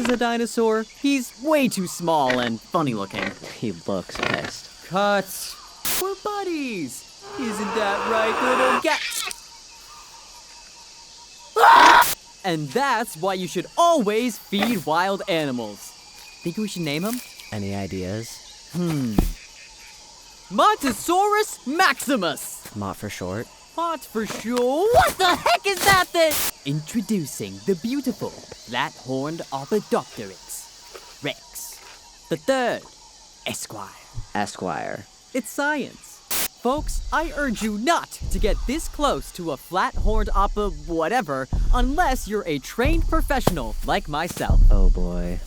is a dinosaur, he's way too small and funny-looking. He looks pissed. Cut. We're buddies. Isn't that right, little cat? And that's why you should always feed wild animals. Think we should name him? Any ideas? Montosaurus Maximus. Mott for short. Mott for sure. What the heck is that thing? Introducing the beautiful flat-horned Archaeopteryx, Rex. The third, Esquire. Esquire. It's science. Folks, I urge you not to get this close to a flat-horned whatever unless you're a trained professional like myself. Oh boy.